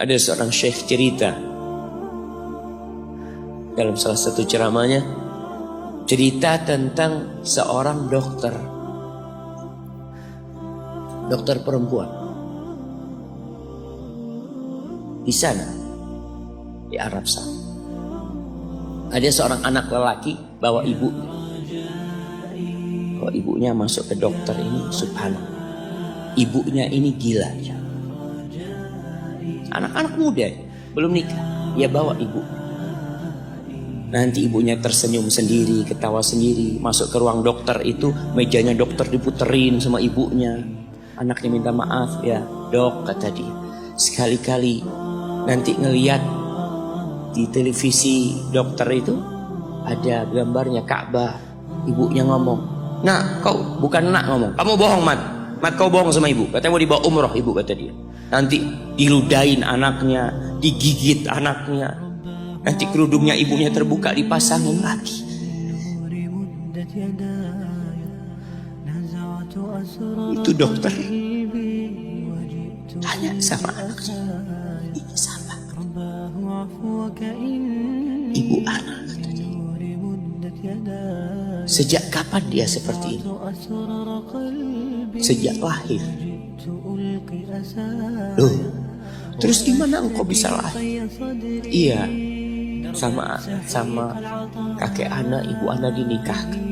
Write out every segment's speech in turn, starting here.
Ada seorang syekh cerita dalam salah satu ceramahnya, cerita tentang seorang dokter perempuan di sana, di Arab sana. Ada seorang anak lelaki bawa ibunya. Kalau ibunya masuk ke dokter ini, subhanallah, ibunya ini gila ya. Anak-anak muda belum nikah, dia bawa ibu. Nanti ibunya tersenyum sendiri, ketawa sendiri. Masuk ke ruang dokter itu, mejanya dokter diputerin sama ibunya. Anaknya minta maaf, ya dok, kata dia, sekali-kali nanti ngeliat di televisi dokter itu ada gambarnya Ka'bah. Ibunya ngomong, nak, kau bukan nak ngomong, kamu bohong mat kau bohong sama ibu. Katanya mau dibawa umroh ibu, kata dia. Nanti diludahin anaknya, digigit anaknya, nanti kerudungnya ibunya terbuka dipasangin lagi. Itu dokter tanya sama anaknya, ini siapa? Ibu anak, katanya. Sejak kapan dia seperti ini? Sejak lahir. Loh, terus gimana engkau bisa lahir? Iya, sama kakek anak, ibu anak dinikahkan,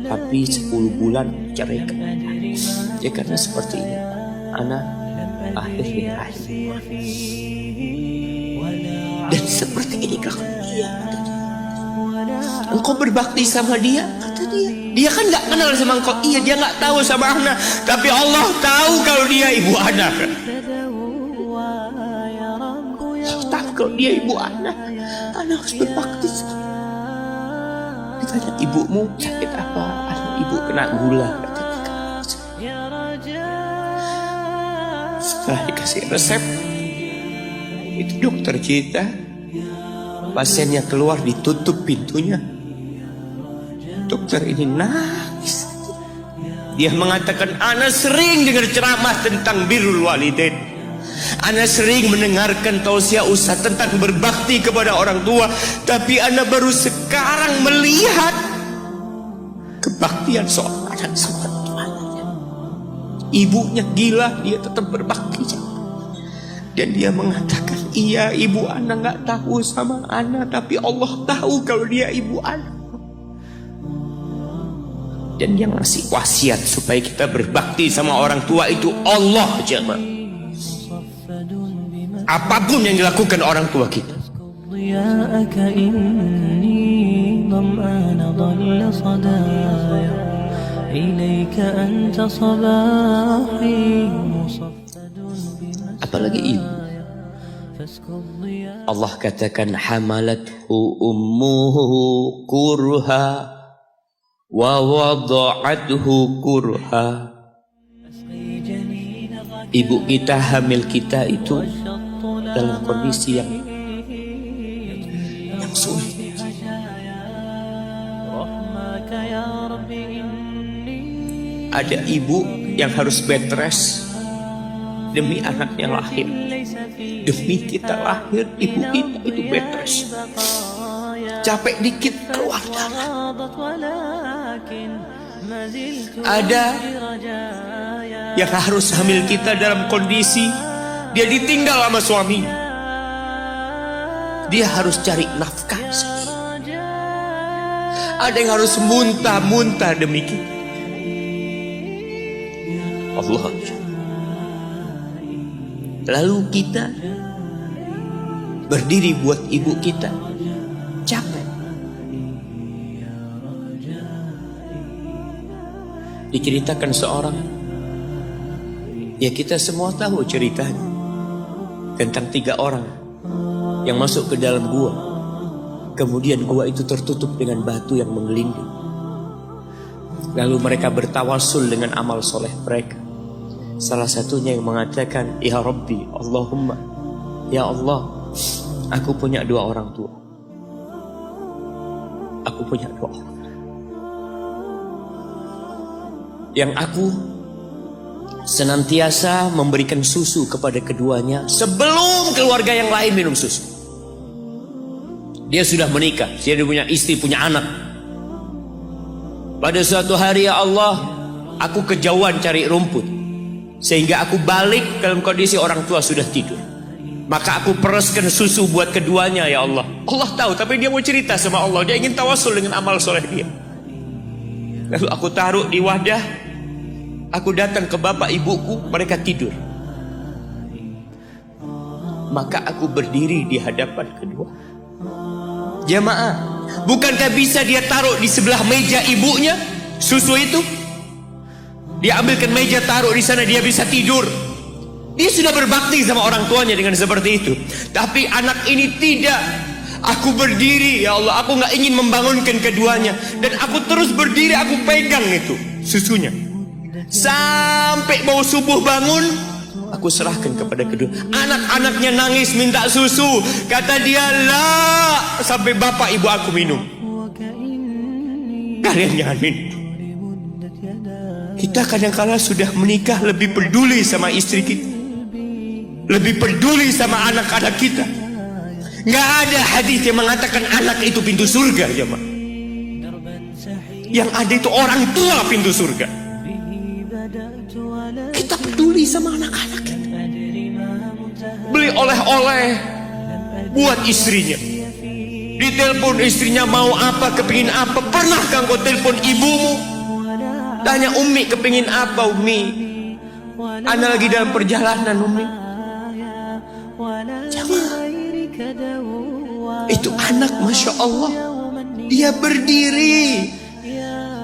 tapi 10 bulan cerai. Ya karena seperti ini, anak lahir di rahim. Dan seperti ini kata dia. Engkau berbakti sama dia, kata dia. Dia kan gak kenal sama engkau. Iya, dia gak tahu sama anak, tapi Allah tahu kalau dia ibu anak. Tahu kalau dia ibu anak, anak harus berbakti sama. Ditanya, ibumu sakit apa? Anak ibu kena gula. Setelah dikasih resep, itu dokter cerita, pasiennya keluar, ditutup pintunya. Dokter ini nangis. Dia mengatakan, ana sering dengar ceramah tentang birrul walidain. Ana sering mendengarkan tausiah ustaz tentang berbakti kepada orang tua, tapi ana baru sekarang melihat kebaktian seorang anak sama tuanya. Ibunya gila, dia tetap berbakti. Dan dia mengatakan, iya, ibu anak gak tahu sama anak, tapi Allah tahu kalau dia ibu anak. Dan yang ngasih wasiat supaya kita berbakti sama orang tua itu Allah, jemaah. Apapun yang dilakukan orang tua kita. Apalagi ibu. Allah katakan, hamalathu ummuhu kurha wa wada'athu kurha. Ibu kita, hamil kita itu dalam kondisi yang sulit. Ada ibu yang harus bed rest demi anaknya lahir. Demi kita lahir, ibu kita itu bed rest. Capek dikit keluar darah. Ada yang harus hamil kita dalam kondisi dia ditinggal sama suami. Dia harus cari nafkah sendiri. Ada yang harus muntah-muntah demi kita. Allah. Lalu kita berdiri buat ibu kita, capek. Diceritakan seorang, ya kita semua tahu ceritanya, tentang 3 orang yang masuk ke dalam gua. Kemudian gua itu tertutup dengan batu yang menggelinding. Lalu mereka bertawasul dengan amal soleh mereka. Salah satunya yang mengatakan, ya Rabbi, Allahumma, ya Allah, aku punya 2 orang tua. Aku punya 2 orang. Yang aku senantiasa memberikan susu kepada keduanya sebelum keluarga yang lain minum susu. Dia sudah menikah, dia punya istri, punya anak. Pada suatu hari, ya Allah, aku kejauhan cari rumput, sehingga aku balik dalam kondisi orang tua sudah tidur. Maka aku peraskan susu buat keduanya, ya Allah. Allah tahu, tapi dia mau cerita sama Allah. Dia ingin tawasul dengan amal soleh dia. Lalu aku taruh di wadah. Aku datang ke bapak ibuku, mereka tidur. Maka aku berdiri di hadapan kedua. Jamaah, bukankah bisa dia taruh di sebelah meja ibunya susu itu? Dia ambilkan meja, taruh di sana, dia bisa tidur. Dia sudah berbakti sama orang tuanya dengan seperti itu. Tapi anak ini tidak. Aku berdiri, ya Allah, aku gak ingin membangunkan keduanya. Dan aku terus berdiri, aku pegang itu susunya. Sampai mau subuh bangun, aku serahkan kepada kedua. Anak-anaknya nangis minta susu. Kata dia, lah, sampai bapak ibu aku minum. Kalian jangan minum. Kita kadang-kala sudah menikah lebih peduli sama istri kita, lebih peduli sama anak-anak kita. Nggak ada hadis yang mengatakan anak itu pintu surga, jemaah. Yang ada itu orang tua pintu surga. Kita peduli sama anak-anak kita. Beli oleh-oleh buat istrinya. Ditelepon istrinya mau apa, kepingin apa. Pernahkah engkau telepon ibumu? Tanya, Umi kepingin apa, Umi? Ana lagi dalam perjalanan, Umi. Jamaah, itu anak, Masya Allah, dia berdiri.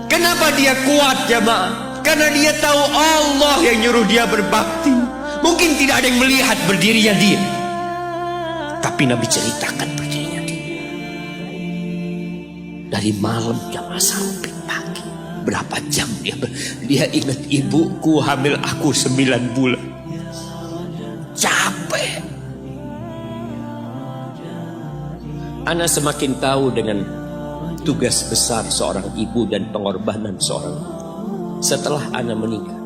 Kenapa dia kuat, jamaah? Karena dia tahu Allah yang nyuruh dia berbakti. Mungkin tidak ada yang melihat berdirinya dia, tapi Nabi ceritakan berdirinya dia. Dari malam jamaah sampai pagi, berapa jam dia ingat, ibuku hamil aku 9 bulan. Capek. Ana semakin tahu dengan tugas besar seorang ibu dan pengorbanan seorang ibu. Setelah Ana menikah,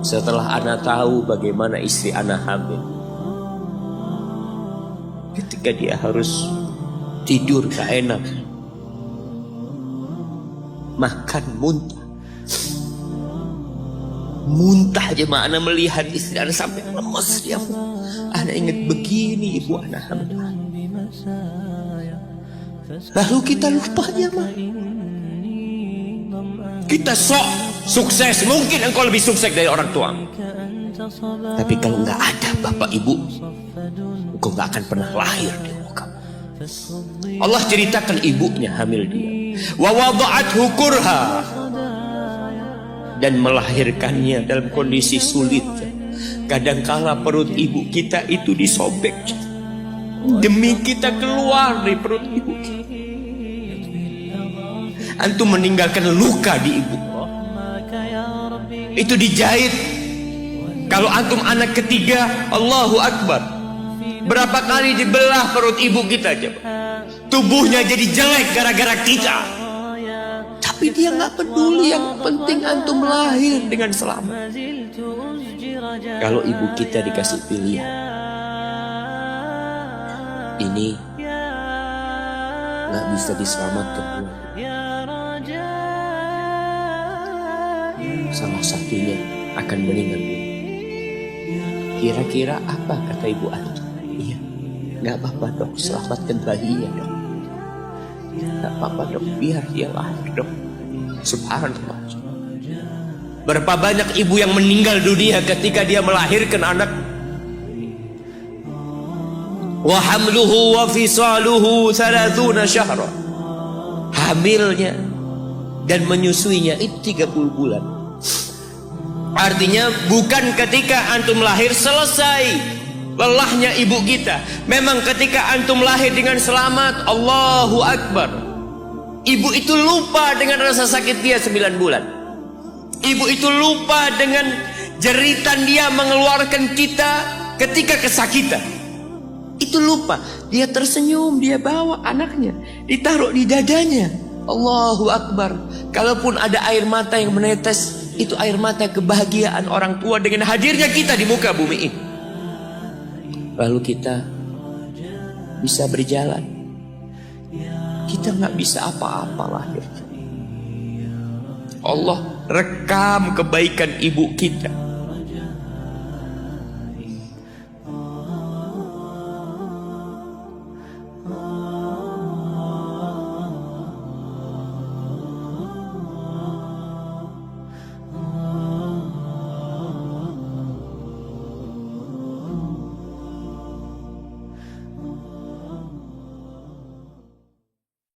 setelah Ana tahu bagaimana istri Ana hamil, ketika dia harus tidur gak enak, makan muntah aja, Ana melihat istri Ana sampai lemas dia. Ana ingat begini ibu Ana hamil. Lalu kita lupa, jemaah. Kita sok sukses, mungkin engkau lebih sukses dari orang tua. Tapi kalau nggak ada bapak ibu, engkau nggak akan pernah lahir di muka. Allah ceritakan ibunya hamil dia. Wa wada'athu kurha, dan melahirkannya dalam kondisi sulit. Kadangkala perut ibu kita itu disobek demi kita keluar dari perut ibu kita. Antum meninggalkan luka di ibu, itu dijahit. Kalau antum anak ketiga, Allahu Akbar, berapa kali dibelah perut ibu kita, coba. Tubuhnya jadi jelek gara-gara kita. Tapi dia nggak peduli, yang penting antum lahir dengan selamat. Kalau ibu kita dikasih pilihan, ini nggak bisa diselamatkan, salah satunya akan meninggal. Kira-kira apa kata ibu antum? Iya, nggak apa-apa dok, selamatkan bayinya dok. Nggak apa-apa dok, biar dia lahir dok. Subhanallah. Berapa banyak ibu yang meninggal dunia ketika dia melahirkan anak. Wa hamluhu wa fisaluhu 30 syahra. Hamilnya dan menyusuinya itu 30 bulan. Artinya bukan ketika antum lahir selesai lelahnya ibu kita. Memang ketika antum lahir dengan selamat, Allahu Akbar, ibu itu lupa dengan rasa sakit dia 9 bulan. Ibu itu lupa dengan jeritan dia mengeluarkan kita ketika kesakitan. Itu lupa. Dia tersenyum, dia bawa anaknya, ditaruh di dadanya. Allahu Akbar. Kalaupun ada air mata yang menetes, Itu air mata kebahagiaan orang tua dengan hadirnya kita di muka bumi ini. Lalu kita bisa berjalan. Kita nggak bisa apa-apa lahir. Allah rekam kebaikan ibu kita.